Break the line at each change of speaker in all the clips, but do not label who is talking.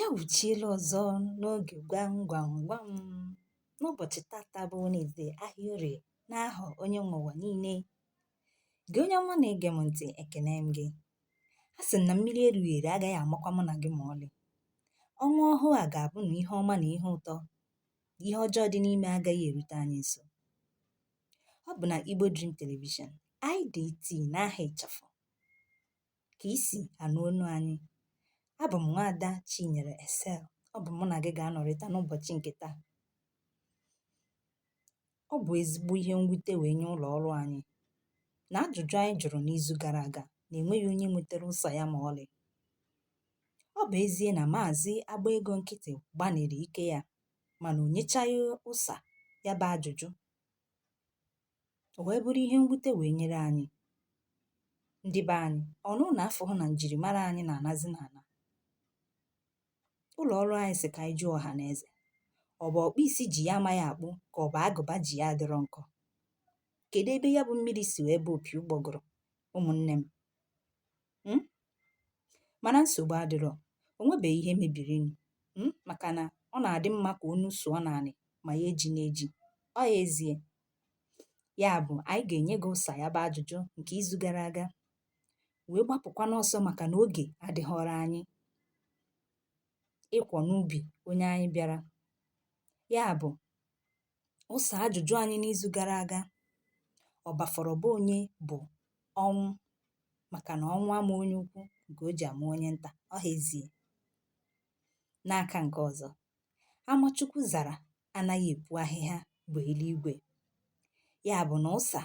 Anyị awụchiela ọzọ n'oge gwam gwam gwam. N'ụbọchị tata bụ Wenesde, ahịa Orie, n'aha onye nwe ụwa niile. Gị onye ọma na-ege m ntị, ekene m gị. A sị na mmiri erughị eru agaghị amakwa mụ na gị ma ọlị. Ọnwa ọhụụ a ga-abụ na ihe ọma na ihe ụtọ, ihe ọjọọ dị n'ime agaghị erute anyị nso. Ọ bụ na Igbo Dream Television, IDT n'aha ịchafụ ka isi anụ onu anyị. Abụ m Nwaada Chinyere Esel. Ọ bụ mụ na gị ga-anọrịta n'ụbọchị nke taa. Ọ bụ ezigbo ihe mwute wee nye ụlọ ọrụ anyị na ajụjụ anyị jụrụ n'izu gara aga na-enweghị onye nwetara ụsa ya ma ọlị. Ọ bụ ezie na maazị agba ego nkịtị gbaniri ike ya mana o nyechaghị ụsa ya bụ ajụjụ. O wee bụrụ ihe mwute wee nyere anyị. Ndị be anyị, ọnụ na afọ hụ na njirimara anyị na-anazi n'ala. Ụlọ ọrụ anyị sị ka anyị jụọ ọha na eze, ọ bụ ọkpụ isi ji ya amaghị akpụ ka ọ bụ agụba ji ya adịrọ nkọ? Kedu ebe ya bụ mmiri si wee bụ opi ụgbọgụrụ, ụmụnne m? Mana nsogbu adịrọ, o nwebeghị ihe mebiri maka na ọ na-adị mma ka onu sụọ naanị ma ya eji na-eji. Ọ ya ezie, ya bụ anyị ga-enye gị ụsa ya bụ ajụjụ nke izu gara aga wee gbapụkwa n'ọsọ maka na oge adịghọrọ anyị ịkwọ n'ubi onye anyị bịara. Ya bụ ụsa ajụjụ anyị n'izu gara aga, ọbafọrọba onye bụ ọnwụ, maka na ọnwụ ama onye ukwu nke o ji ama onye nta. Ọ ha ezie. N'aka nke ọzọ, Amachukwu zara anaghị epu ahịhịa bụ eluigwe. Ya bụ na ụsa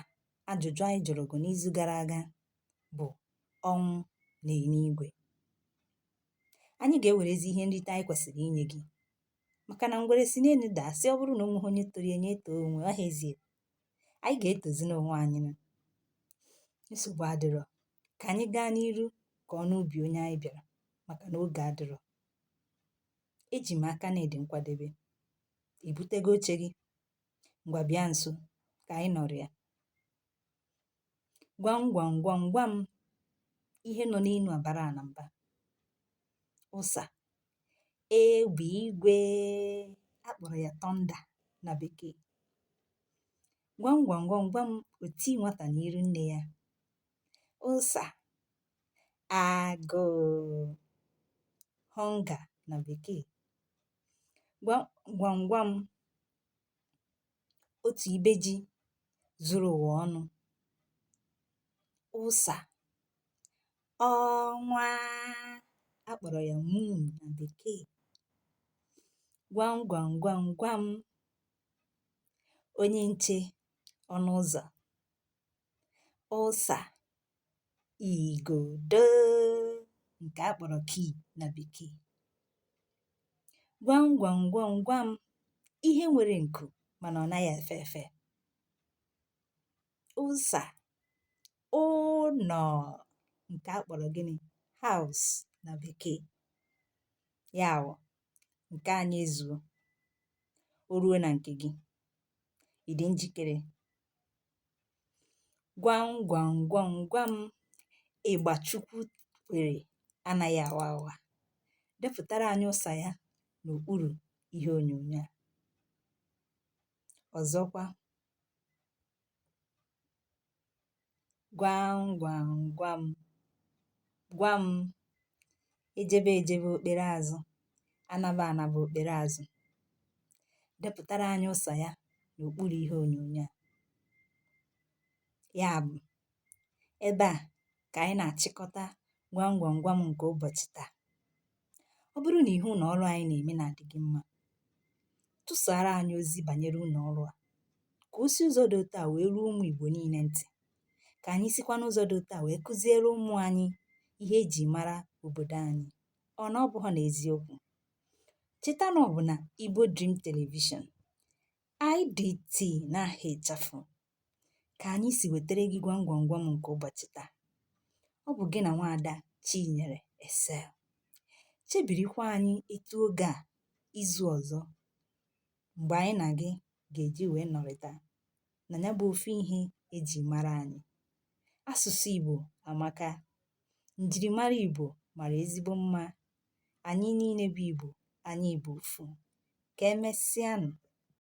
ajụjụ anyị jụrụ gị n'izu gara aga bụ ọnwụ na eluigwe. Anyị ga-ewerezi ihe nrite anyị kwesịrị inye gị maka na ngwere si n'elu daa sị ọ bụrụ na onwe onye toro enye too onwe. Ọ ha ezie, anyị ga-etozi n'onwe anyị na nsogbu adịrọ. Ka anyị gaa n'iru ka ọnụ ubi onye anyị bịara maka na oge adịrọ. Eji m aka na ịdị nkwadebe. Ibutego oche gị? Ngwa bịa nso ka anyị nọrọ ya. Gwam gwam gwam gwam. Ihe nọ n'elu abara na mba. Ụsa egbe igwe, akpọrọ ya tọnda na bekee. Gwam gwam gwam gwam, oti nwata n'iru nne ya. Ụsa agụụ, hunger na bekee. Gwam gwam gwam, otu ibe ji zuru ụwa ọnụ. Ụsa ọnwa, akpọrọ ya moon na bekee. Gwam gwam gwam gwam, onye nche ọnụ ụzọ. Ụsa igodo, nke akpọrọ key na bekee. Gwam gwam gwam gwam, ihe nwere nku mana ọ naghị efe efe. Ụsa ụnọ, nke akpọrọ gịnị? House na bekee. Ya wụ nke anyị ezuo. O ruo na nke gị, ị dị njikere? Gwam gwam gwam gwam, ịgba Chukwu kwere anaghị awa awa. Depụtara anyị ụsa ya n'okpuru ihe onyonyo a. Ọzọkwa, gwam gwam gwam gwam, ejebe ejebe okpere azụ, anaba anaba okpere azụ. Depụtara anyị ụsa ya n'okpuru ihe onyonyo a. Ya bụ, ebe a ka anyị na-achịkọta gwam gwam gwam nke ụbọchị taa. Ọ bụrụ na ihe ụlọ ọrụ anyị na-eme na-adị gị mma, tụsara anyị ozi banyere ụlọ ọrụ a ka o si ụzọ dị otu a wee ruo ụmụ Igbo niile ntị, ka anyị sikwa n'ụzọ dị otu a wee kụziere ụmụ anyị ihe eji mara obodo anyị. Ọ na ọ bụghị n'eziokwu? Cheta na ọ bụ na Igbo Dream Television, IDT n'aha ịchafụ ka anyị si wetara gị gwam gwam gwam nke ụbọchị taa. Ọ bụ gị na Nwaada Chinyere Esel. Chebirikwa anyị etu oge a izu ọzọ mgbe anyị na gị ga-eji wee nọrịta na ya bụ ofu ihe eji mara anyị. Asụsụ Igbo amaka. Njirimara Igbo mara ezigbo mma. anyị niile bụ Igbo, anyị bụ ofu. Ka emesịanụ.